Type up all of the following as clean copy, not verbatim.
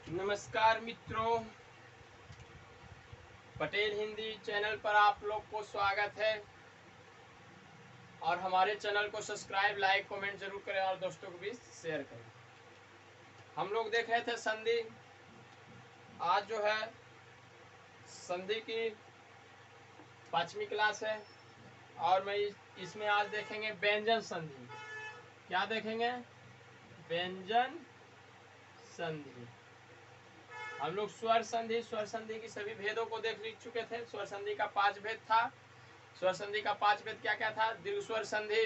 नमस्कार मित्रों, पटेल हिंदी चैनल पर आप लोग को स्वागत है। और हमारे चैनल को सब्सक्राइब, लाइक, कमेंट जरूर करें और दोस्तों को भी शेयर करें। हम लोग देख रहे थे संधि। आज जो है संधि की 5वीं क्लास है और मैं इसमें आज देखेंगे व्यंजन संधि। क्या देखेंगे? व्यंजन संधि। हम लोग स्वर संधि की सभी भेदों को देख चुके थे। स्वर संधि का 5 भेद था। स्वर संधि का 5 भेद क्या क्या था? दीर्घ स्वर संधि,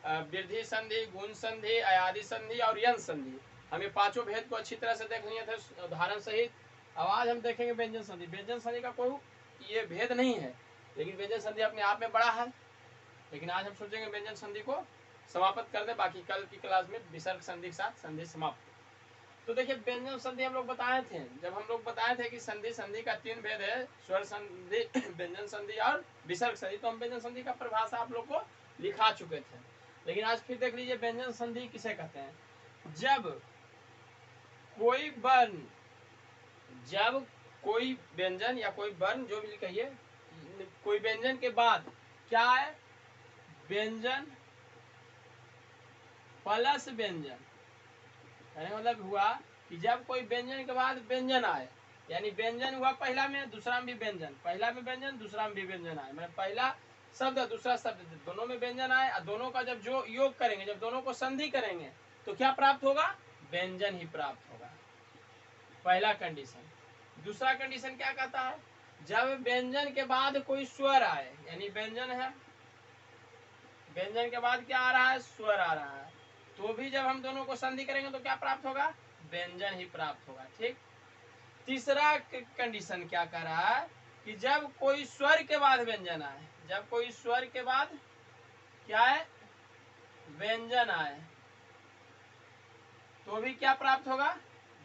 वृद्धि संधि, गुण संधि, अयादि संधि और यंग संधि। हमें पांचों भेद को अच्छी तरह से देख लिए थे उदाहरण सहित। अब आज हम देखेंगे व्यंजन संधि। व्यंजन संधि का कोई ये भेद नहीं है, लेकिन व्यंजन संधि अपने आप में बड़ा है। लेकिन आज हम सोचेंगे व्यंजन संधि को समाप्त कर दे, बाकी कल की क्लास में विसर्ग संधि के साथ संधि समाप्त। तो देखिए व्यंजन संधि हम लोग बताए थे। जब हम लोग बताए थे कि संधि का 3 भेद है, स्वर संधि, व्यंजन संधि और विसर्ग संधि, तो हम व्यंजन संधि का परिभाषा आप लोग को लिखा चुके थे। लेकिन आज फिर देख लीजिए व्यंजन संधि किसे कहते हैं। जब कोई व्यंजन या कोई वर्ण, जो भी कहिए, कोई व्यंजन के बाद क्या है? व्यंजन प्लस व्यंजन। मतलब हुआ कि जब कोई व्यंजन के बाद व्यंजन आए, यानी व्यंजन हुआ पहला में, दूसरा में भी व्यंजन, पहला में व्यंजन, दूसरा में भी व्यंजन आए, मतलब पहला शब्द दूसरा शब्द, दोनों में व्यंजन आए, और दोनों का जब जो योग करेंगे, जब दोनों को संधि करेंगे, तो क्या प्राप्त होगा? व्यंजन ही प्राप्त होगा। पहला कंडीशन। दूसरा कंडीशन क्या कहता है? जब व्यंजन के बाद कोई स्वर आए, यानी व्यंजन है, व्यंजन के बाद क्या आ रहा है? स्वर आ रहा है, तो भी जब हम दोनों को संधि करेंगे तो क्या प्राप्त होगा? व्यंजन ही प्राप्त होगा। ठीक। तीसरा कंडीशन क्या कर रहा है कि जब कोई स्वर के बाद व्यंजन आए, जब कोई स्वर के बाद क्या है? व्यंजन आए, तो भी क्या प्राप्त होगा?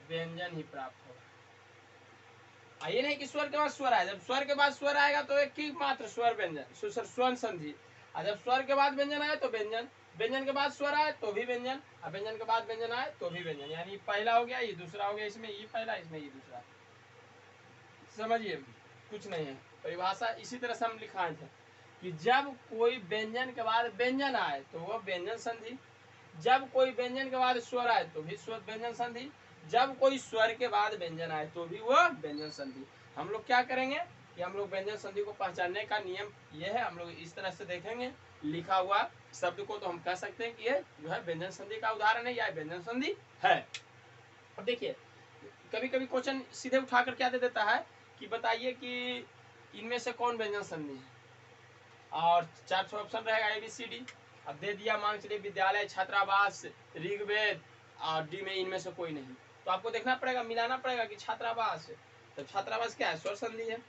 व्यंजन ही प्राप्त होगा। ये नहीं कि स्वर के बाद स्वर आए। जब स्वर के बाद स्वर आएगा तो एक ही मात्र स्वर व्यंजन, स्वर संधि। और जब स्वर के बाद व्यंजन आए तो व्यंजन, व्यंजन के बाद स्वर आए तो भी व्यंजन, और व्यंजन के बाद व्यंजन आए तो भी व्यंजन। यानी पहला हो गया, ये दूसरा हो गया, इसमें ये पहला, इसमें ये दूसरा। समझिए, कुछ नहीं है, परिभाषा इसी तरह से हम लिखाए थे कि जब कोई व्यंजन के बाद व्यंजन आए तो वह व्यंजन संधि, जब कोई व्यंजन के बाद स्वर आए तो भी स्वर व्यंजन संधि, जब कोई स्वर के बाद व्यंजन आए तो भी वह व्यंजन संधि। हम लोग क्या करेंगे कि हम लोग व्यंजन संधि को पहचानने का नियम यह है, हम लोग इस तरह से देखेंगे लिखा हुआ शब्द को, तो हम कह सकते हैं कि यह जो है व्यंजन संधि का उदाहरण है या व्यंजन संधि है। अब देखिए, कभी कभी क्वेश्चन सीधे उठाकर क्या दे देता है कि बताइए कि इनमें से कौन व्यंजन संधि है, और 4 ऑप्शन रहेगा ABCD। अब दे दिया, मान चलिए विद्यालय, छात्रावास, ऋग्वेद, और डी में इनमें से कोई नहीं, तो आपको देखना पड़ेगा, मिलाना पड़ेगा कि छात्रावास, तो छात्रावास क्या है? स्वर संधि है।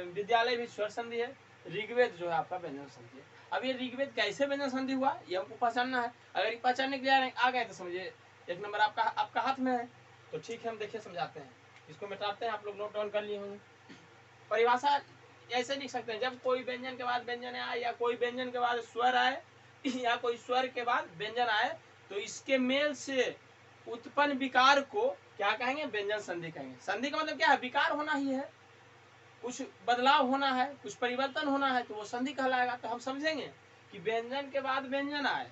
विद्यालय भी स्वर संधि है। ऋग्वेद जो है आपका व्यंजन संधि है। अब ये ऋग्वेद कैसे व्यंजन संधि हुआ, ये हमको पहचानना है। अगर ये पहचानने के लिए आ गए तो समझिए 1 नंबर आपका हाथ में है। तो ठीक है, हम देखिए समझाते हैं, इसको मिटाते हैं। आप लोग नोट डाउन कर लिए होंगे। परिभाषा ऐसे लिख सकते हैं, जब कोई व्यंजन के बाद व्यंजन आए, या कोई व्यंजन के बाद स्वर आए, या कोई स्वर के बाद व्यंजन आए, तो इसके मेल से उत्पन्न विकार को क्या कहेंगे? व्यंजन संधि कहेंगे। संधि का मतलब क्या है? विकार होना ही है, कुछ बदलाव होना है, कुछ परिवर्तन होना है, तो वो संधि कहलाएगा। तो हम समझेंगे कि व्यंजन के बाद व्यंजन आए,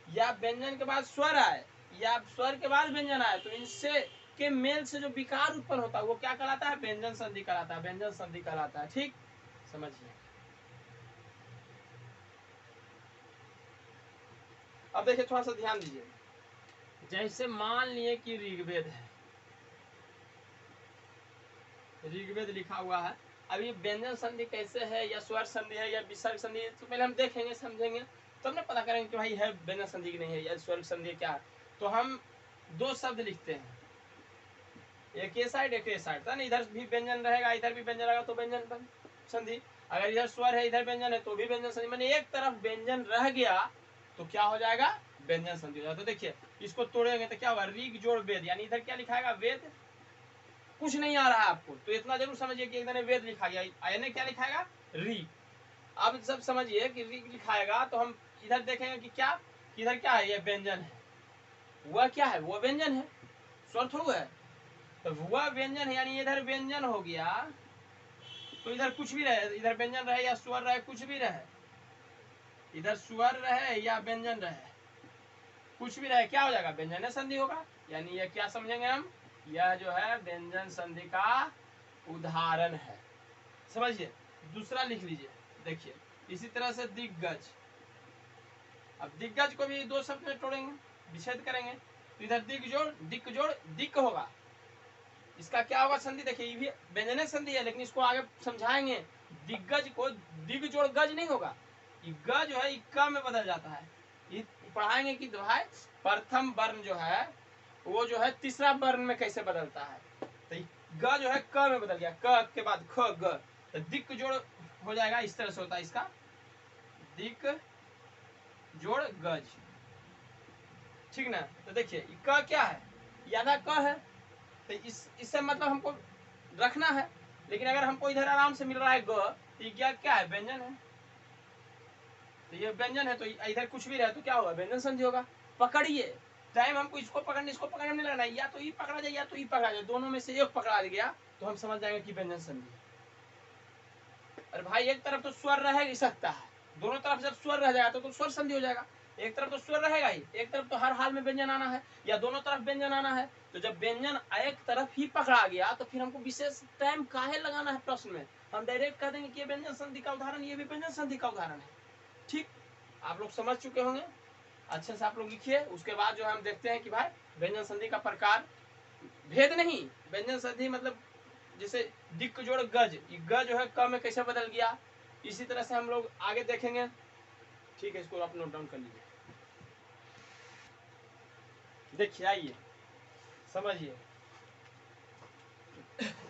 या व्यंजन के बाद स्वर आए, या स्वर के बाद व्यंजन आए, तो इनसे के मेल से जो विकार उत्पन्न होता है वो क्या कहलाता है? व्यंजन संधि कहलाता है, व्यंजन संधि कहलाता है। ठीक, समझिए। अब देखिए, थोड़ा सा ध्यान दीजिए। जैसे मान लिए कि ऋग्वेद है, ऋग्वेद लिखा हुआ है। अब ये व्यंजन संधि कैसे है, या स्वर संधि है, या विसर्ग संधि है, तो पहले हम देखेंगे, समझेंगे, तो हमने पता करेंगे कि भाई है व्यंजन संधि की नहीं है, या स्वर संधि क्या है। तो हम 2 शब्द लिखते हैं, एक ये साइड, एक ये साइड, था ना। इधर भी व्यंजन रहेगा, इधर भी व्यंजन रहेगा, तो व्यंजन संधि। अगर इधर स्वर है, इधर व्यंजन है, तो भी व्यंजन संधि। मैंने एक तरफ व्यंजन रह गया तो क्या हो जाएगा? व्यंजन संधि हो जाएगा। तो देखिए, इसको तोड़ेंगे तो क्या होगा? ऋग जोड़ वेद, यानी इधर क्या लिखाएगा? वेद। कुछ नहीं आ रहा है आपको, तो इतना जरूर समझिए कि इधर वेद लिखा गया, यानी क्या लिखाएगा? ऋग। अब सब समझिए कि ऋग लिखाएगा तो हम इधर देखेंगे कि इधर क्या है? ये व्यंजन है। वह क्या है? वो व्यंजन है, स्वर थोड़ा है। तो वह व्यंजन है, यानी इधर व्यंजन हो गया तो इधर कुछ भी रहे, इधर व्यंजन रहे या स्वर रहे, कुछ भी रहे, इधर स्वर रहे या व्यंजन रहे, कुछ भी रहे, क्या हो जाएगा, व्यंजन संधि होगा। यानी ये क्या समझेंगे हम, यह जो है व्यंजन संधि का उदाहरण है। समझिए। दूसरा लिख लीजिए, देखिए इसी तरह से दिग्गज। अब दिग्गज को भी दो शब्द में तोड़ेंगे, विच्छेद करेंगे। तो इधर दिक जोड़ दिक होगा, इसका क्या होगा संधि, देखिए ये भी व्यंजन संधि है, लेकिन इसको आगे समझाएंगे। दिग्गज को दिग जोड़ गज नहीं होगा, ग जो है इक्का में बदल जाता है। ये पढ़ाएंगे कि भाई प्रथम वर्ण जो है वो जो है तीसरा वर्ण में कैसे बदलता है। तो ग जो है क में बदल गया, क के बाद ख ग, तो दिक जोड़ हो जाएगा, इस तरह से होता है इसका, दिक जोड़ गज, ठीक ना। तो देखिए क क्या है, यादा क है, तो इससे मतलब हमको रखना है। लेकिन अगर हमको इधर आराम से मिल रहा है ग, तो ये क्या है, व्यंजन है। तो ये व्यंजन है, तो इधर कुछ भी रहे तो क्या होगा, व्यंजन संधि होगा। पकड़िए, टाइम हमको इसको पकड़ने इसको पकड़ने नहीं लगना है, या तो ई पकड़ा जाए या तो ई पकड़ा जाए, दोनों में से एक पकड़ा गया तो हम समझ जाएंगे कि व्यंजन संधि है। अरे भाई एक तरफ तो स्वर रह ही सकता है, दोनों तरफ जब स्वर रह जाएगा तो स्वर संधि हो जाएगा। एक तरफ तो स्वर रहेगा ही, एक तरफ तो हर हाल में व्यंजन आना है, या दोनों तरफ व्यंजन आना है। तो जब व्यंजन एक तरफ ही पकड़ा गया तो फिर हमको विशेष टाइम काहे लगाना है प्रश्न में, हम डायरेक्ट कह देंगे कि ये व्यंजन संधि का उदाहरण, ये भी व्यंजन संधि का उदाहरण है। ठीक, आप लोग समझ चुके होंगे, अच्छे से आप लोग लिखिए। उसके बाद जो हम देखते हैं कि भाई व्यंजन संधि का प्रकार, भेद नहीं, व्यंजन संधि मतलब जैसे दिक जोड़ गज, ग जो है क में कैसे बदल गया, इसी तरह से हम लोग आगे देखेंगे। ठीक है, इसको आप नोट डाउन कर लीजिए। देखिए आइए समझिए,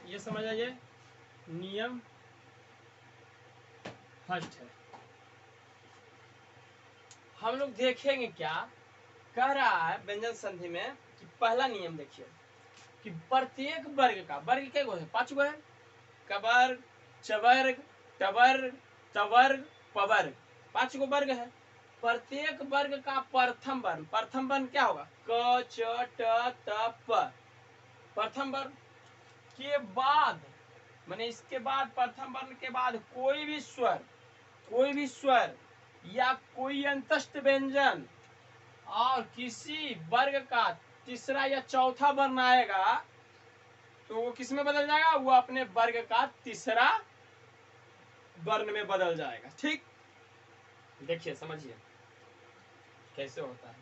ये समझ आइए, नियम फर्स्ट है, हम लोग देखेंगे क्या कह रहा है व्यंजन संधि में कि पहला नियम देखिए कि प्रत्येक वर्ग का, वर्ग क्या है, 5 गो है, कवर्ग, चवर्ग, टवर्ग, तवर्ग, पवर्ग, 5 गो वर्ग है। प्रत्येक वर्ग का प्रथम वर्ण क्या होगा, क च ट त प, प्रथम वर्ण के बाद, माने इसके बाद प्रथम वर्ण के बाद कोई भी स्वर या कोई अंतस्थ व्यंजन और किसी वर्ग का तीसरा या चौथा वर्ण आएगा तो वो किस में बदल जाएगा, वो अपने वर्ग का तीसरा वर्ण में बदल जाएगा। ठीक, देखिए समझिए कैसे होता है।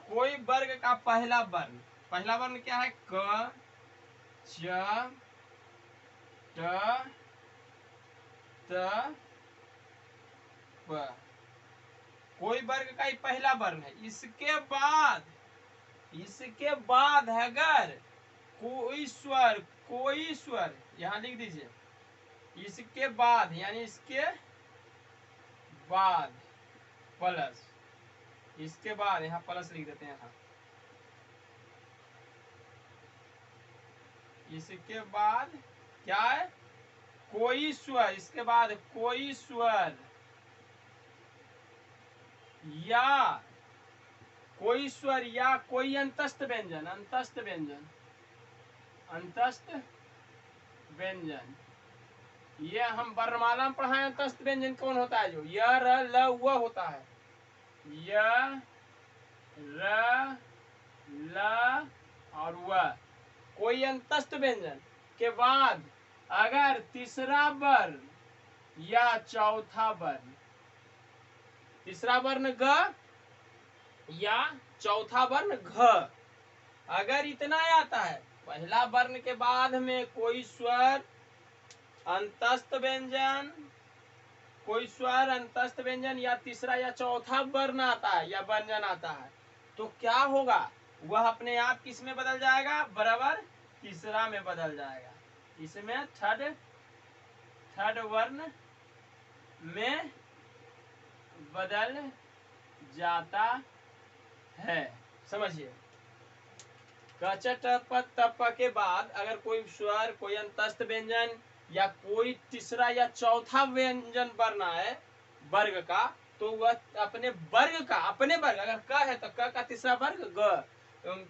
कोई वर्ग का पहला वर्ण क्या है, क च ट त प, कोई वर्ग का ही पहला वर्ण है। इसके बाद अगर कोई स्वर यहां लिख दीजिए, इसके बाद यानी इसके बाद प्लस, इसके बाद यहाँ प्लस लिख देते हैं, यहाँ इसके बाद क्या है, कोई स्वर, इसके बाद कोई स्वर या कोई अंतस्थ व्यंजन, ये हम वर्णमाला में पढ़ाए। अंतस्थ व्यंजन कौन होता है, जो य र ल व होता है, य र ल और व, कोई अंतस्थ व्यंजन के बाद अगर तीसरा वर्ण या चौथा वर्ण, तीसरा वर्ण ग या चौथा वर्ण घ, अगर इतना आता है, पहला वर्ण के बाद में कोई स्वर अंतस्थ व्यंजन, कोई स्वर अंतस्थ व्यंजन या तीसरा या चौथा वर्ण आता है या व्यंजन आता है, तो क्या होगा, वह अपने आप किस में बदल जाएगा, बराबर तीसरा में बदल जाएगा, इसमें थर्ड वर्ण में बदल जाता है। समझिए, कच टप तप के बाद अगर कोई स्वर, कोई अंतस्थ व्यंजन या कोई तीसरा या चौथा व्यंजन वर्ण आए वर्ग का, तो वह अपने वर्ग, अगर क है तो क का तीसरा वर्ग ग,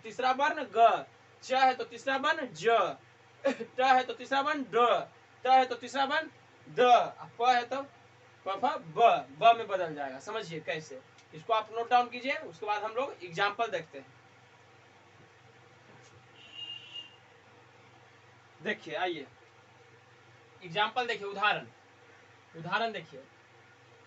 तीसरा वर्ण ग, च है तो तीसरा वर्ण ज, ट है तो तीसरा वर्ण ड, त है तो तीसरा वर्ण द, प है तो ब में बदल जाएगा। समझिए कैसे, इसको आप नोट डाउन कीजिए, उसके बाद हम लोग एग्जाम्पल देखते हैं। देखिए आइए एग्जाम्पल देखिए, उदाहरण देखिए।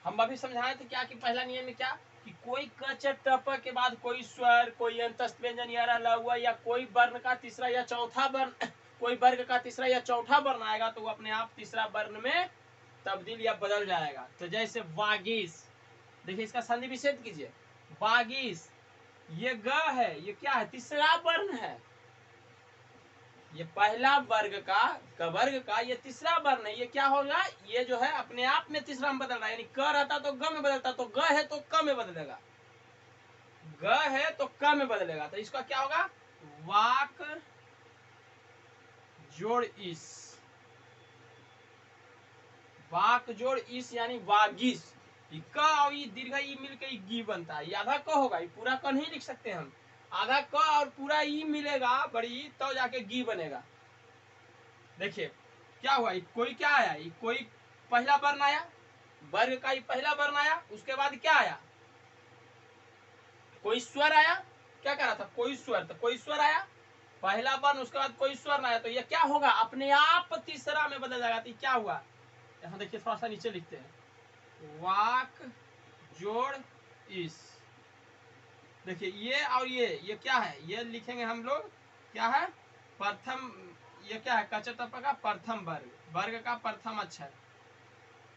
हम अभी समझाए थे क्या कि पहला नियम में क्या कि कोई क च ट प के बाद कोई स्वर, कोई अंतस्थ व्यंजन या लघु या कोई वर्ण का तीसरा या चौथा वर्ण, कोई वर्ग का तीसरा या चौथा वर्ण आएगा तो वो अपने आप तीसरा वर्ण में तब्दील या बदल जाएगा। तो जैसे वागीस, देखिए इसका संधि विच्छेद कीजिए। वागीस, ये ग है, ये क्या है, तीसरा वर्ण है। ये पहला वर्ग का ये तीसरा वर्ण है। ये क्या होगा, ये जो है अपने आप में तीसरा में बदल रहा है, यानी क रहता तो ग में बदलता, तो ग है तो क में बदलेगा, ग है तो क में बदलेगा। तो इसका क्या होगा, वाक जोड़ इस, वाक जोड़ इस यानी वागीस। क और ई दीर्घ ई मिलकर गी बनता है। ये आधा क होगा, ये पूरा क नहीं लिख सकते हम, आधा क और पूरा ई मिलेगा बड़ी, तो जाके गी बनेगा। देखिए क्या हुआ, कोई क्या आया, कोई पहला वर्ण आया, वर्ग का ही पहला वर्ण आया, उसके बाद क्या आया, कोई स्वर आया। क्या कह रहा था, कोई स्वर, तो कोई स्वर आया पहला वर्ण, उसके बाद कोई स्वर आया, तो ये क्या होगा, अपने आप तीसरा में बदल जाएगा। तो क्या हुआ, यहाँ देखिए थोड़ा सा नीचे लिखते हैं, वाक जोड़ इस। देखिए ये और ये क्या है, ये लिखेंगे हम लोग, क्या है, प्रथम, ये क्या है, कचतप का प्रथम वर्ग, वर्ग का प्रथम अक्षर,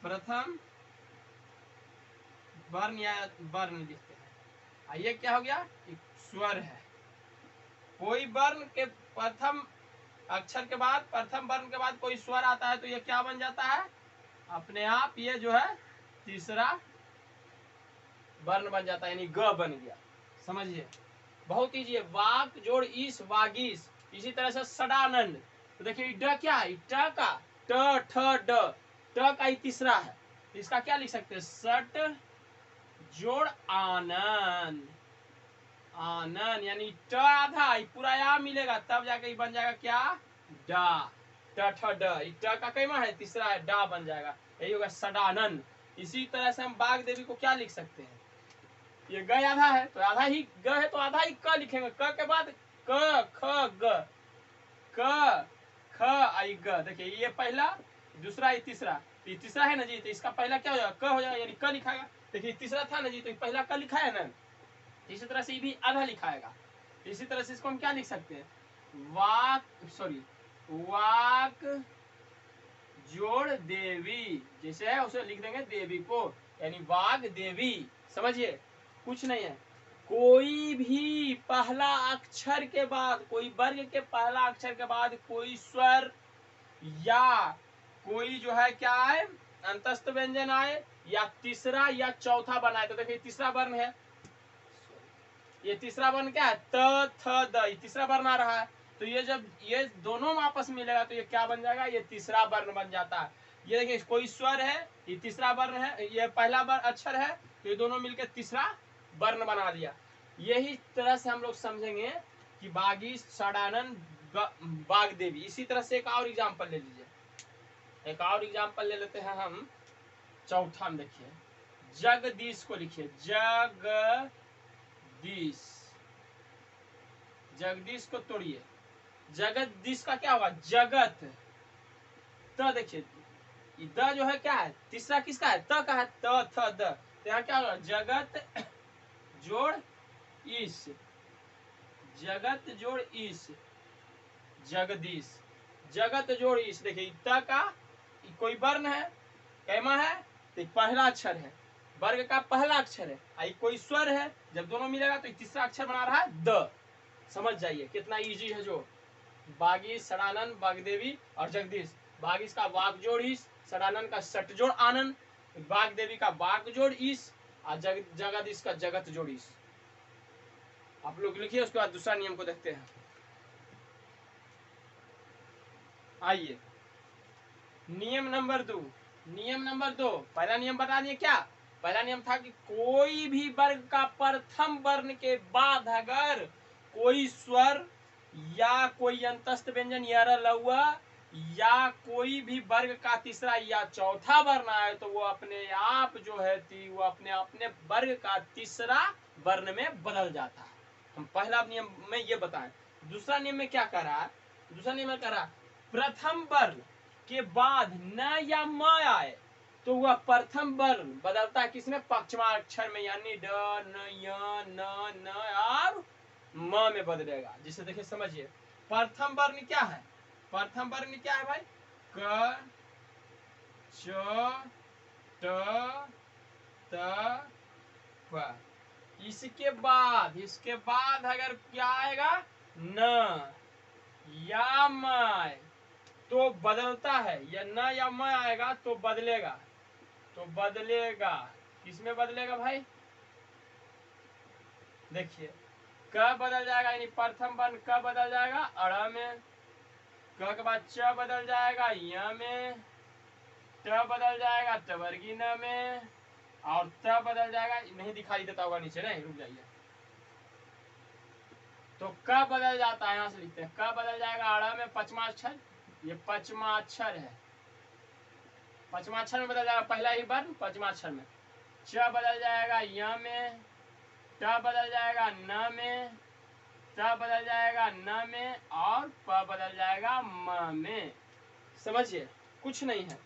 प्रथम वर्ण या वर्ण लिखते हैं। ये क्या हो गया, स्वर है। कोई वर्ण के प्रथम अक्षर के बाद, प्रथम वर्ण के बाद कोई स्वर आता है तो ये क्या बन जाता है, अपने आप ये जो है तीसरा वर्ण बन जाता है, यानी ग बन गया। समझिए बहुत इजी है। वाक जोड़ इस, वागीस। इसी तरह से सडानंद, तो देखिए ड क्या है, ट का ट ठ ड, ट का ही तीसरा है, तो इसका क्या लिख सकते हैं, सट जोड़ आनंद, आनंद यानी ट आधा, पूरा या मिलेगा तब जाके बन जाएगा क्या, डा, ट ठ ड, ट का कैमा है, तीसरा है, डा बन जाएगा, यही होगा सडानंद। इसी तरह से हम बाघ देवी को क्या लिख सकते हैं, ये ग आधा है तो आधा ही ग है तो आधा ही क लिखेंगे, क के बाद क ख ग, क ख आई ग। देखिए ये पहला, दूसरा, ये तीसरा, तो ये तीसरा है ना जी, तो इसका पहला क्या हो जाएगा, क हो जाएगा, यानी क लिखाएगा। देखिए तीसरा था ना जी, तो पहला क लिखा है ना, इसी तरह से ये भी आधा लिखाएगा। इसी तरह से इसको हम क्या लिख सकते हैं, वाक, सॉरी, वाक जोड़ देवी, जैसे है उसे लिख देंगे देवी को, यानी वाग देवी। समझिए कुछ नहीं है, कोई भी पहला अक्षर के बाद, कोई वर्ग के पहला अक्षर के बाद कोई स्वर या कोई जो है क्या है, अंतस्थ व्यंजन आए या तीसरा या चौथा बनाए, तो देखिए तीसरा वर्ण है, ये तीसरा वर्ण क्या है, त थ द, ये तीसरा वर्ण आ रहा है, तो ये जब ये दोनों में आपस में मिलेगा तो ये क्या बन जाएगा, ये तीसरा वर्ण बन जाता है। ये देखिए कोई स्वर है, ये तीसरा वर्ण है, ये पहला अक्षर है, तो ये दोनों मिलकर तीसरा वर्ण बना दिया। यही तरह से हम लोग समझेंगे कि बागी, सडानंद, बाघ देवी। इसी तरह से एक और एग्जाम्पल ले लीजिए, एक और एग्जाम्पल ले लेते हैं हम, चौथा में देखिए, जगदीश को लिखिए, जगदीश, जगदीश को तोड़िए, जगदीश का क्या होगा, जगत, त देखिए द जो है क्या है, तीसरा किसका है, त का है, त थ द, तो यहाँ क्या होगा, जगत जोड़ ईश, जगत जोड़ ईश, जगदीश, जगत जोड़ ईश। देखिए त का कोई वर्ण है, कैमा है, तो पहला अक्षर है, वर्ग का पहला अक्षर है, आई कोई स्वर है, जब दोनों मिलेगा तो तीसरा अक्षर बना रहा है द। समझ जाइए कितना इजी है। जो बागी, सडानंद, बागदेवी और जगदीश, बागिस का वाक जोड़ ईश, सडानंद का सट जोड़ आनंद, बागदेवी का वाक जोड़ ईश और जगदीश का जगत जोड़ ईश। आप लोग लिखिए, उसके बाद दूसरा नियम को देखते हैं। आइए नियम नंबर 2, नियम नंबर 2, पहला नियम बता दिए क्या, पहला नियम था कि कोई भी वर्ग का प्रथम वर्ण के बाद अगर कोई स्वर या कोई अंतस्थ व्यंजन य र ल व या कोई भी वर्ग का तीसरा या चौथा वर्ण आए तो वो अपने आप जो है वो अपने अपने वर्ग का तीसरा वर्ण में बदल जाता है। हम पहला नियम में ये बताएं। दूसरा नियम में क्या कह रहा है? दूसरा नियम में कह रहा प्रथम वर्ण के बाद न या म आए तो वह प्रथम वर्ण बदलता है किसमें? पक्षमाक्षर में, यानी ड न य न और म में बदलेगा। जिसे देखिए समझिए, प्रथम वर्ण क्या है? प्रथम वर्ण क्या है भाई? क च ट त प। इसके बाद अगर क्या आएगा? न या म आए तो बदलता है, या न या म आएगा तो बदलेगा। किसमें बदलेगा भाई? देखिए, क बदल जाएगा, यानी प्रथम वर्ण क बदल जाएगा अड़ में, क के बाद च बदल जाएगा य में, ट बदल जाएगा टवर्गी न में, और त बदल जाएगा, नहीं दिखाई देता होगा नीचे, नहीं रुक जाइए, तो क बदल जाता है, यहां से लिखते हैं, क बदल जाएगा अड़ में पचमा अक्षर, ये पचमा अक्षर है, पचमा अक्षर में बदल जाएगा पहला ही वर्ण पचमा अक्षर में। च बदल जाएगा य में, ट बदल जाएगा न में, त बदल जाएगा न में, और प बदल जाएगा म में। समझिए, कुछ नहीं है।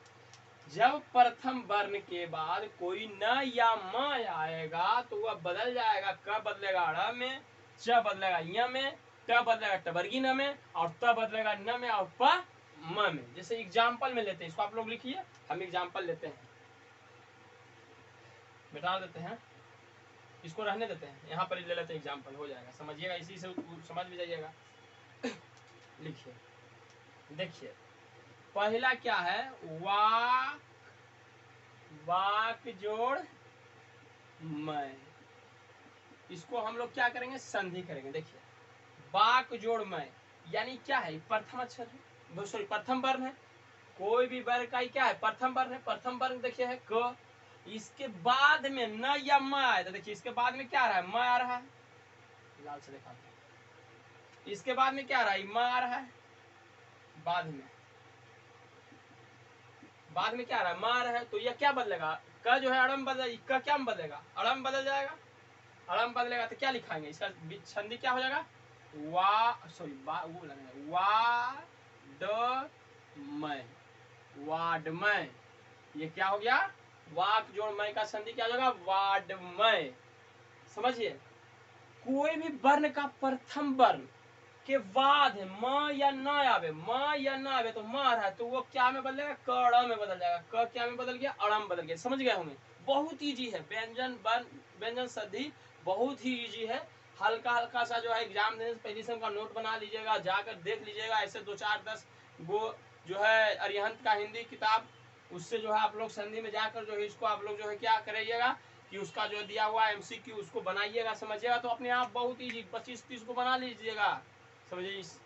जब प्रथम वर्ण के बाद कोई न या म आएगा तो वह बदल जाएगा। क बदलेगा अड़ में, च बदलेगा य में, ट बदलेगा टवर्गी न में, और त बदलेगा न में, और प म में। जैसे एग्जाम्पल में लेते हैं, इसको आप लोग लिखिए, हम एग्जाम्पल लेते हैं, मिटा देते हैं, इसको रहने देते हैं, यहाँ पर ले लेते हैं एग्जाम्पल, हो जाएगा, समझिएगा, इसी से समझ भी जाइएगा। लिखिए, देखिए, पहला क्या है? वाक जोड़ मैं, इसको हम लोग क्या करेंगे? संधि करेंगे। देखिए, वाक जोड़ मैं यानी क्या है? प्रथम अक्षर है, सॉरी प्रथम वर्ण है, कोई भी वर्ग का ही क्या है? प्रथम वर्ण है। प्रथम वर्ण देखिए है क, इसके बाद में न या म आए तो देखिए इसके बाद में क्या आ रहा है? म आ रहा है, लाल से दिखाते हैं, इसके बाद में क्या आ रहा है? म आ रहा है, बाद में क्या आ रहा है? म आ रहा है, तो यह क्या बदलेगा? क जो है अड़म बदल, का क्या में बदलेगा? अड़म बदल जाएगा, अड़म बदलेगा तो क्या लिखाएंगे? इसका संधि क्या हो जाएगा? वाडमय, ये क्या हो गया? वाक जोड़ मय का संधि क्या हो जाएगा? वाडमय। समझिए, कोई भी वर्ण का प्रथम वर्ण के बाद म या न आवे, तो म आ रहा है तो वो क्या में बदलेगा? कड़ में बदल जाएगा। क क्या में बदल गया? अड़म बदल गया। समझ गए होंगे, बहुत इजी है। व्यंजन वर्ण व्यंजन संधि बहुत ही इजी है। हल्का हल्का सा जो है एग्जाम देने से पहले से उनका नोट बना लीजिएगा, जाकर देख लीजिएगा, ऐसे 2-4-10 गो जो है अरिहंत का हिंदी किताब, उससे जो है आप लोग संधि में जाकर जो है इसको आप लोग जो है क्या करिएगा कि उसका जो दिया हुआ एमसीक्यू उसको बनाइएगा, समझिएगा, तो अपने आप बहुत इजी 25-30 को बना लीजिएगा। समझिए, इस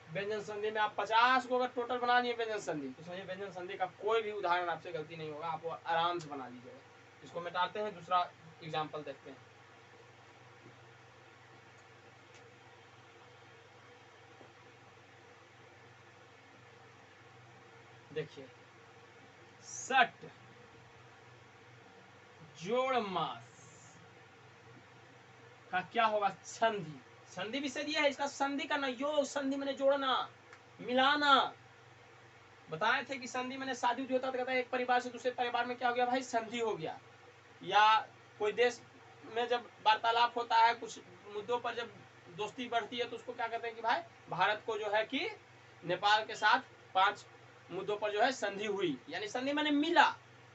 व्यंजन संधि में आप 50 को अगर टोटल बना लिए व्यंजन संधि, तो समझिए व्यंजन संधि का कोई भी उदाहरण आपसे गलती नहीं होगा, आप आराम से बना लीजिएगा। इसको मिटाते हैं, दूसरा एग्जाम्पल देखते हैं। देखिए, सट जोड़ मास का क्या होगा? संधि। संधि विषय दिया है, इसका संधि करना, योग संधि मैंने जोड़ना, मिलाना। बताए थे कि संधि मैंने शादी होता था, कहता है एक परिवार से दूसरे परिवार में क्या हो गया भाई? संधि हो गया। या कोई देश में जब वार्तालाप होता है, कुछ मुद्दों पर जब दोस्ती बढ़ती है, तो उसको क्या कहते हैं कि भाई भारत को जो है कि नेपाल के साथ 5 मुद्दों पर जो है संधि हुई, यानी संधि मैंने मिला,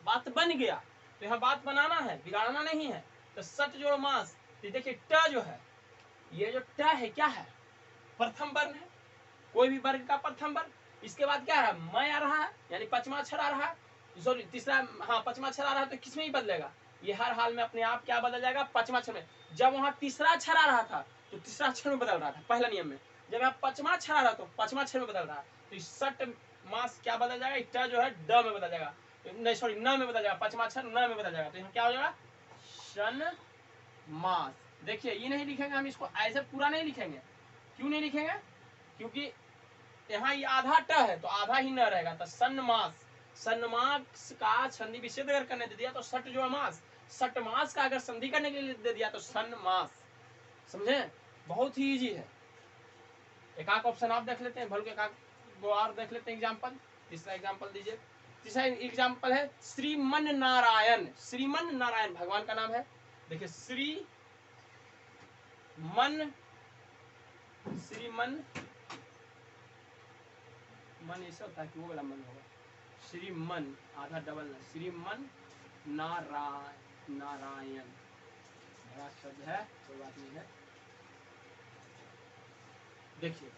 बात बन गया। तो यहाँ बात बनाना है, बिगाड़ना नहीं है। तो सट जोड़ मास, तो देखिए ट जो है, ये जो ट है क्या है? प्रथम वर्ण है, कोई भी वर्ग का प्रथम वर्ण। इसके बाद क्या है? मैं आ रहा है, यानी पचमा अक्षर आ रहा है, सॉरी तीसरा, हाँ पचमा अक्षर आ रहा है, तो किसमें ही बदलेगा? ये हर हाल में अपने आप क्या बदल जाएगा? पचमा अक्षर में। जब वहां तीसरा अक्षर आ रहा था तो तीसरा अक्षर में बदल रहा था, पहला नियम में। जब यहाँ पचमा अक्षर आ रहा तो पचमा अक्षर में बदल रहा है, तो सट मास क्या बदल जाएगा? ट जो है ड में बदल जाएगा, नहीं सॉरी न में बदल जाएगा, पचमा अक्षर न में बदल जाएगा, तो यहाँ क्या हो जाएगा? शन मास। देखिए, ये नहीं लिखेंगे हम, इसको ऐसे पूरा नहीं लिखेंगे। क्यों नहीं लिखेंगे? क्योंकि यहाँ ये आधा ट है तो आधा ही न रहेगा, तो सन्मास, सन्मास का संधि विच्छेद अगर करने दे दिया तो सट जो है मास, सट मास का अगर संधि करने के लिए दे दिया तो सन्मास। समझे, बहुत ही इजी है। एक आध ऑप्शन आप देख लेते हैं, बल्कि एक आध वो और देख लेते हैं एग्जाम्पल। तीसरा एग्जाम्पल दीजिए। तीसरा एग्जाम्पल है श्रीमन नारायण। श्रीमन नारायण भगवान का नाम है। देखिए श्रीमन, श्रीमन, मन ऐसा होता है कि वो वाला मन होगा, श्रीमन आधा डबल ना, श्रीमन नारायण, बड़ा शब्द है, कोई बात नहीं है। देखिए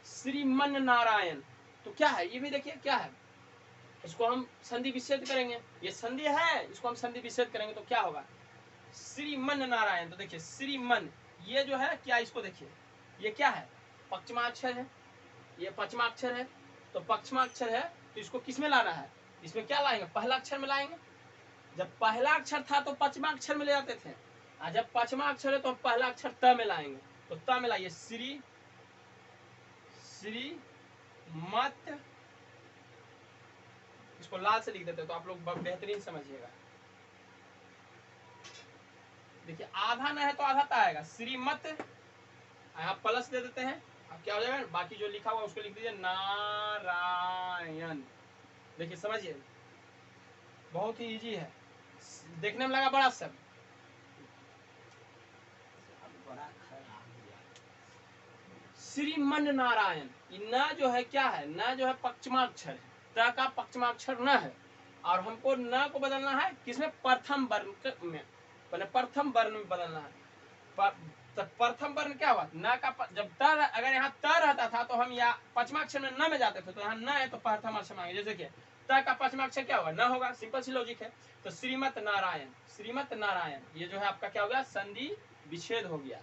श्रीमन नारायण तो क्या है, ये भी देखिए क्या है, इसको हम संधि विच्छेद करेंगे, ये संधि है, इसको हम संधि विच्छेद करेंगे तो क्या होगा, श्रीमन नारायण। तो देखिए श्रीमन, ये जो है क्या, इसको देखिए ये क्या है, पश्चिमाक्षर है, ये पश्चिमाक्षर है, तो पश्चिमाक्षर है तो इसको किस में लाना है, इसमें क्या लाएंगे, पहला अक्षर में लाएंगे। जब पहला अक्षर था तो पश्चिमाक्षर में ले जाते थे, और जब पश्चिमाक्षर है तो पहला अक्षर त में लाएंगे, तो त में लाइए श्री, श्री मत, इसको लाल से लिख देते तो आप लोग बेहतरीन समझिएगा। देखिए आधा न है तो आधा त आएगा, श्रीमत, यहाँ प्लस दे देते हैं, अब क्या हो जाएगा, बाकी जो लिखा हुआ उसको लिख दीजिए नारायण। देखिए समझिए, बहुत ही इजी है, देखने में लगा बड़ा शब्द, बड़ा खराब। श्रीमन नारायण, न जो है क्या है, न जो है पश्चिमाक्षर है, त का पश्चिमाक्षर न है, और हमको न को बदलना है किसमें, प्रथम वर्ण में, प्रथम वर्ण में बदलना है। तो प्रथम वर्ण क्या हुआ, न का जब त, अगर यहाँ त रहता था तो हम यहाँ पश्चिमाक्षर में न में जाते थे, तो यहाँ न है तो प्रथम अक्षर मांगे, जैसे कि त का पश्चिमाक्षर क्या होगा, न होगा, सिंपल सी लॉजिक है। तो श्रीमत नारायण, श्रीमत नारायण, ये जो है आपका क्या हो गया, संधि विच्छेद हो गया।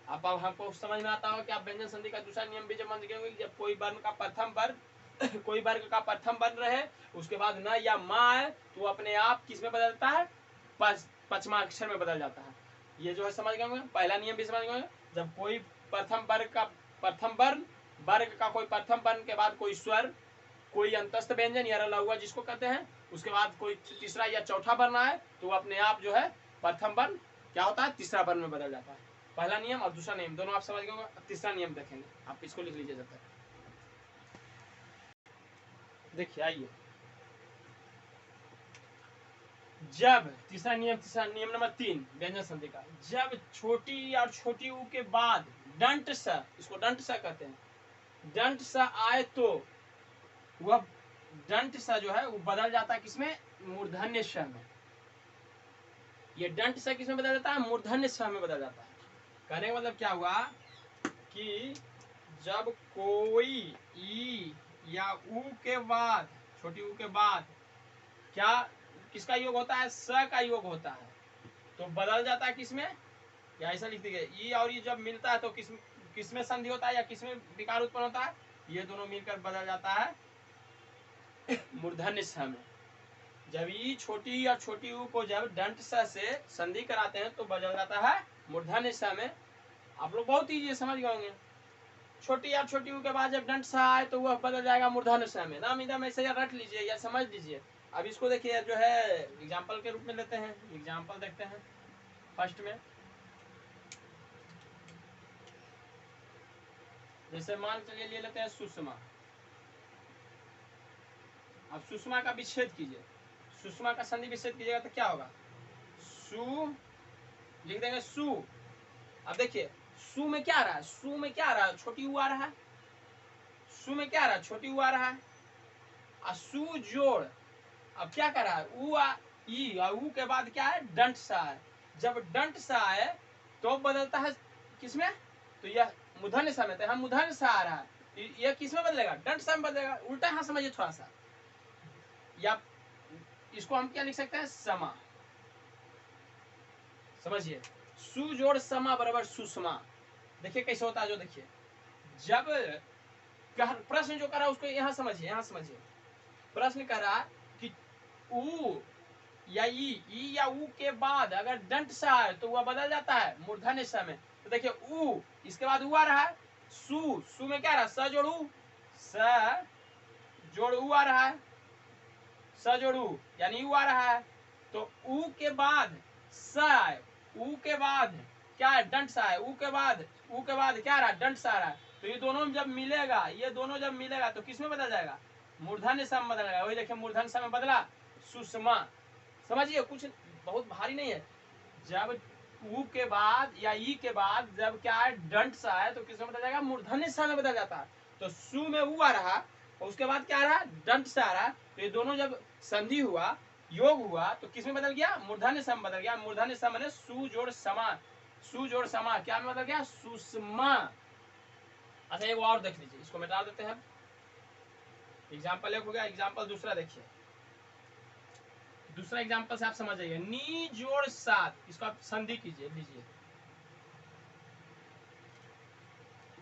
अब हमको समझ में आता हो कि आप व्यंजन संधि का दूसरा नियम भी जब समझ गए, जब कोई वर्ण का प्रथम वर्ण कोई वर्ग का प्रथम वर्ण रहे उसके बाद न या मा है तो अपने आप किस में बदलता है, पश्चिमाक्षर में बदल जाता है। ये जो है समझ गए होंगे, पहला नियम भी समझ गए, जब कोई प्रथम वर्ग का प्रथम वर्ण, वर्ग का कोई प्रथम वर्ण के बाद कोई स्वर, कोई अंतस्थ व्यंजन या रला हुआ जिसको कहते हैं, उसके बाद कोई तीसरा या चौथा वर्ण आए तो अपने आप जो है प्रथम वर्ण क्या होता है, तीसरा वर्ण में बदल जाता है। पहला नियम और दूसरा नियम दोनों आप समझ गए, तीसरा नियम देखेंगे, आप इसको लिख लीजिए जब तक। देखिए आइए, जब तीसरा नियम नंबर 3 व्यंजन संधि का, जब छोटी और छोटी ऊ के बाद दंत स, इसको दंत स कहते हैं, दंत स आए तो वह दंत स जो है वो बदल जाता है किसमें, मूर्धन्य स में। ये दंत स किसमें बदल जाता है, मूर्धन्य स में बदल जाता है। कहने का मतलब क्या हुआ कि जब कोई ई या ऊ के बाद, छोटी ऊ के बाद क्या किसका योग होता है, स का योग होता है, तो बदल जाता है किसमें, या ऐसा लिख दीजिए, ई और ई जब मिलता है तो किसमें संधि होता है या किसमें विकार उत्पन्न होता है, ये दोनों मिलकर बदल जाता है मूर्धन्य स में। जब ई छोटी और छोटी ऊ को जब दंत स से संधि कराते हैं तो बदल जाता है मूर्धन्य स में। आप लोग बहुत ईजी समझ गए होंगे, छोटी या छोटी ऊ के बाद जब दंत स आए तो वह बदल जाएगा मूर्धन्य स में। नाम इधम ऐसे या रट लीजिए या समझ लीजिए। अब इसको देखिए जो है एग्जाम्पल के रूप में लेते हैं, एग्जाम्पल देखते हैं फर्स्ट में। जैसे मान चलिए ले लेते हैं सुषमा। अब सुषमा का विच्छेद कीजिए, सुषमा का संधि विच्छेद कीजिएगा तो क्या होगा, सु लिख देंगे सु। अब देखिए सु में क्या आ रहा है, सु में क्या आ रहा है, छोटी ऊ आ रहा है, सु में क्या आ रहा है, छोटी ऊ आ रहा है, और सु जोड़, अब क्या कर रहा है, ऊ ई और ऊ के बाद क्या है, दंत सा है। जब दंत सा है तो बदलता है किसमें, तो यह मूर्धन्य सा में, तो हम मूर्धन्य सा आ रहा है, यह किसमें बदलेगा, दंत सा में बदलेगा। उल्टा यहाँ समझिए थोड़ा सा, या इसको हम क्या लिख सकते हैं, समा। समझिए सु जोड़ समा बराबर सुषमा। देखिए कैसे होता है, जो देखिए जब प्रश्न जो कर रहा है उसको यहाँ समझिए, यहाँ समझिए। प्रश्न कर रहा कि ऊ या ई या ऊ के बाद अगर दंत सा है तो वह बदल जाता है मूर्धन्य स में। तो देखिए ऊ इसके बाद ऊ आ रहा है सु, सु में क्या रहा, स जोड़ उ, स जोड़ उ आ रहा है, स जोड़ उ यानी उ आ रहा है। तो उ के बाद स आए, उ के बाद क्या है, दंड सा है, उ के बाद क्या आ रहा है, दंड सा आ रहा है। तो ये दोनों जब मिलेगा, ये दोनों जब मिलेगा तो किस में बदल जाएगा, मूर्धन्य स में बदल जाएगा। वही देखिए मूर्धन्य स में बदला, सुषमा। समझिए कुछ बहुत भारी नहीं है। जब उ के बाद या ई के बाद जब क्या है, दंड सा है, तो किस में बदल जाएगा, मूर्धन्य स में बदल जाता है। तो सु में उ आ रहा और उसके बाद क्या आ रहा, दंड सा आ रहा। तो ये दोनों जब संधि हुआ, योग हुआ, तो किस में बदल गया, मूर्धन्य स में बदल गया। मूर्धन्य स माने सु जोड़ समा, सु जोड़ समा क्या में बदल गया, सुषमा। अच्छा एक और देख लीजिए, इसको मिटा देते हैं। एग्जाम्पल एक हो गया, एग्जाम्पल दूसरा देखिए। दूसरा एग्जाम्पल से आप समझ जाइए, नी जोड़ सात, इसको आप संधि कीजिए, लीजिए,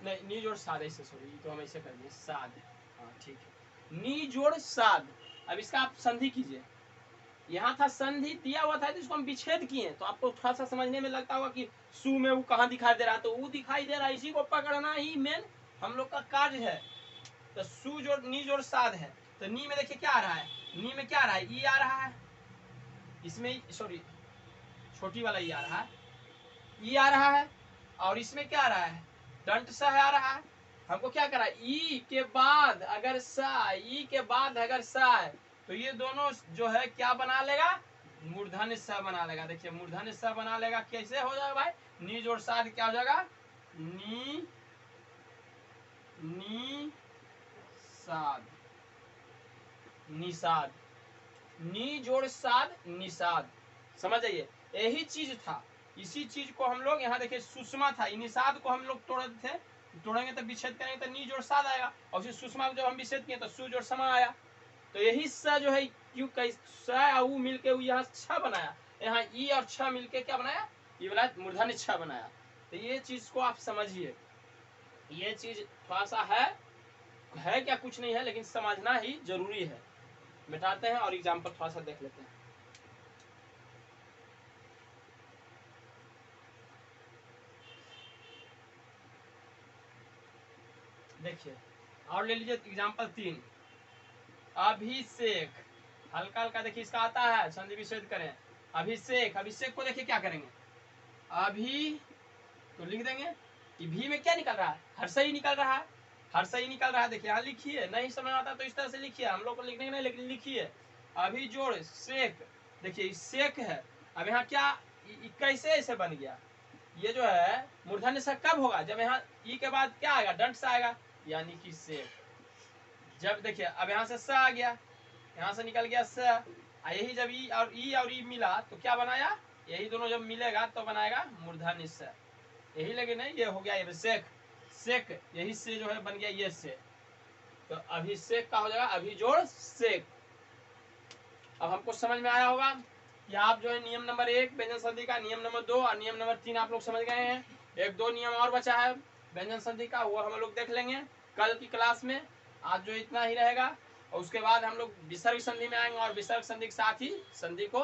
नहीं नी जोड़ साध, ऐसे सॉरी, तो हम ऐसे करेंगे साध, हाँ ठीक है, नी जोड़ साध। अब इसका आप संधि कीजिए। यहाँ था संधि दिया हुआ था, तो इसको हम विच्छेद किए, तो आपको थोड़ा सा समझने में लगता होगा कि सु में वो कहाँ दिखाई दे रहा है, तो वो दिखाई दे रहा है, इसी को पकड़ना ही मेन हम लोग का कार्य है। तो सु जोड़ नी जोड़ साध है, तो नी में देखिए क्या आ रहा है, नी में क्या आ रहा है, ई आ रहा है, इसमें सॉरी छोटी वाला ई आ रहा है, ई आ रहा है, और इसमें क्या आ रहा है, दंड सा आ रहा है। हमको क्या करा, ई के बाद अगर सा, ई के बाद अगर सा है, तो ये दोनों जो है क्या बना लेगा, मूर्धन्य स बना लेगा। देखिए मूर्धन्य स बना लेगा, कैसे हो जाएगा भाई, नी जोड़ साध क्या हो जाएगा, नी नी साध, निषाद, नी जोड़ साध निषाद। समझ जाइए, यही चीज था, इसी चीज को हम लोग यहाँ देखिए, सुषमा था, निषाद को हम लोग तोड़े थे, तोड़ेंगे तो विच्छेद करेंगे तो नी जोड़ साध आएगा, और फिर सुषमा को जब हम विच्छेद किए तो सु जोड़ समा आया। तो यही स जो है, क्यों कई स और उ मिलके यहाँ छ बनाया, यहाँ ई और छ मिलके क्या बनाया, ये वाला मूर्धन्य छ बनाया। तो ये चीज को आप समझिए, ये चीज थोड़ा सा है क्या, कुछ नहीं है, लेकिन समझना ही जरूरी है। मिटाते हैं और एग्जाम्पल थोड़ा सा देख लेते हैं। देखिए और ले लीजिए एग्जाम्पल 3, अभिषेक, हल्का हल्का देखिए इसका आता है, संधि विच्छेद करें, अभिषेक, अभिषेक को देखिए क्या करेंगे, अभी तो लिख देंगे, भी में क्या निकल रहा है, हर्षई निकल रहा है, हर्षई निकल रहा है। देखिए यहाँ लिखिए, नहीं समझ आता तो इस तरह से लिखिए, हम लोग को लिखने नहीं, लेकिन लिखिए अभी जोड़ शेख। देखिए शेख है, अब यहाँ क्या कैसे ऐसे बन गया, ये जो है मूर्धन्य स कब होगा, जब यहाँ ई के बाद क्या आएगा, दंड सा आएगा, यानी कि शेख। जब देखिए अब यहाँ से स आ गया, यहाँ से निकल गया स, यही जब ई और ई मिला तो क्या बनाया, यही दोनों जब मिलेगा तो बनाएगा मूर्धन्य स, यही लेकिन नहीं, ये हो गया अभिषेक, शेख यही से जो है बन गया ये से, तो अभिषेक का हो जाएगा अभी जोड़ शेख। अब हमको समझ में आया होगा कि आप जो है नियम नंबर 1 व्यंजन संधि का, नियम नंबर 2 और नियम नंबर 3 आप लोग समझ गए हैं। एक दो नियम और बचा है व्यंजन संधि का, वो हम लोग देख लेंगे कल की क्लास में। आज जो इतना ही रहेगा, और उसके बाद हम लोग विसर्ग संधि में आएंगे, और विसर्ग संधि के साथ ही संधि को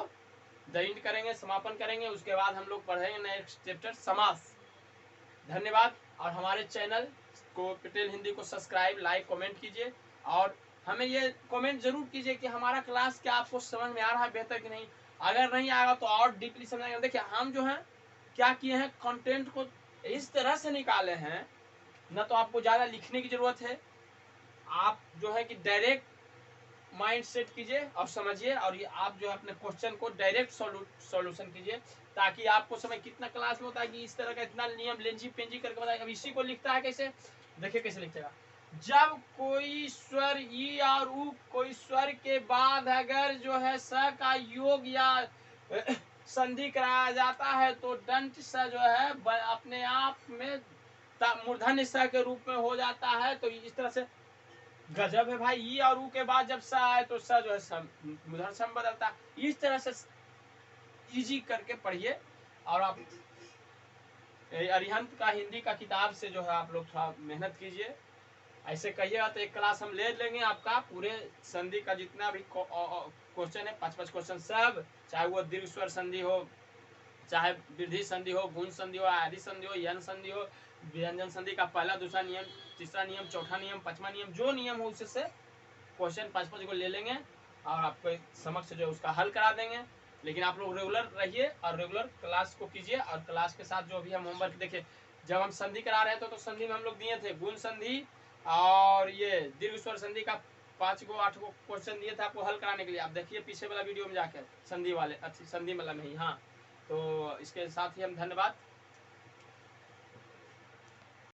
द करेंगे, समापन करेंगे। उसके बाद हम लोग पढ़ेंगे नेक्स्ट चैप्टर समास। धन्यवाद, और हमारे चैनल को पटेल हिंदी को सब्सक्राइब, लाइक, कमेंट कीजिए, और हमें ये कमेंट जरूर कीजिए कि हमारा क्लास क्या आपको समझ में आ रहा है बेहतर कि नहीं। अगर नहीं आएगा तो और डीपली समझाएंगे। देखिए हम जो है क्या किए हैं, कंटेंट को इस तरह से निकाले हैं, न तो आपको ज़्यादा लिखने की जरूरत है, आप जो है कि डायरेक्ट माइंड सेट कीजिए और समझिए, और ये आप जो है अपने क्वेश्चन को डायरेक्ट सॉल्यूशन कीजिए, ताकि आपको समझ कितना क्लास में होता है कि इस तरह का इतना नियम लेंजी पेंजी करके बताएगा। अब इसी को लिखता है कैसे, देखिए कैसे लिखेगा, जब कोई स्वर ई और उ, कोई स्वर के बाद अगर जो है स का योग या संधि कराया जाता है, तो दंत स जो है अपने आप में मूर्धन्य स के रूप में हो जाता है। तो इस तरह से गजब है भाई, ई और उ के बाद जब स आए तो स जो है मूर्धन्य स बदलता है। इस तरह से इजी करके पढ़िए, और आप अरिहंत का हिंदी का किताब से जो है आप लोग थोड़ा मेहनत कीजिए। ऐसे कहिएगा तो एक क्लास हम ले लेंगे आपका, पूरे संधि का जितना भी क्वेश्चन है, 5-5 क्वेश्चन सब, चाहे वो दीर्घ स्वर संधि हो, चाहे वृद्धि संधि हो, गुण संधि हो, आदि संधि हो, यन संधि हो, व्यंजन संधि का पहला, दूसरा नियम, तीसरा नियम, चौथा नियम, पांचवा नियम, जो नियम हो उससे क्वेश्चन 5-5 को ले लेंगे और आपको समक्ष जो उसका हल करा देंगे। लेकिन आप लोग रेगुलर रहिए और रेगुलर क्लास को कीजिए। और क्लास के साथ जो भी हम होमवर्क देखिए, जब हम संधि करा रहे थे तो संधि में हम लोग दिए थे गुण संधि और ये दीर्घ स्वर संधि का 5 को 8 को क्वेश्चन दिए थे आपको हल कराने के लिए। आप देखिए पीछे वाला वीडियो में जाकर संधि वाले, अच्छी संधि मतलब नहीं। हाँ, तो इसके साथ ही हम धन्यवाद।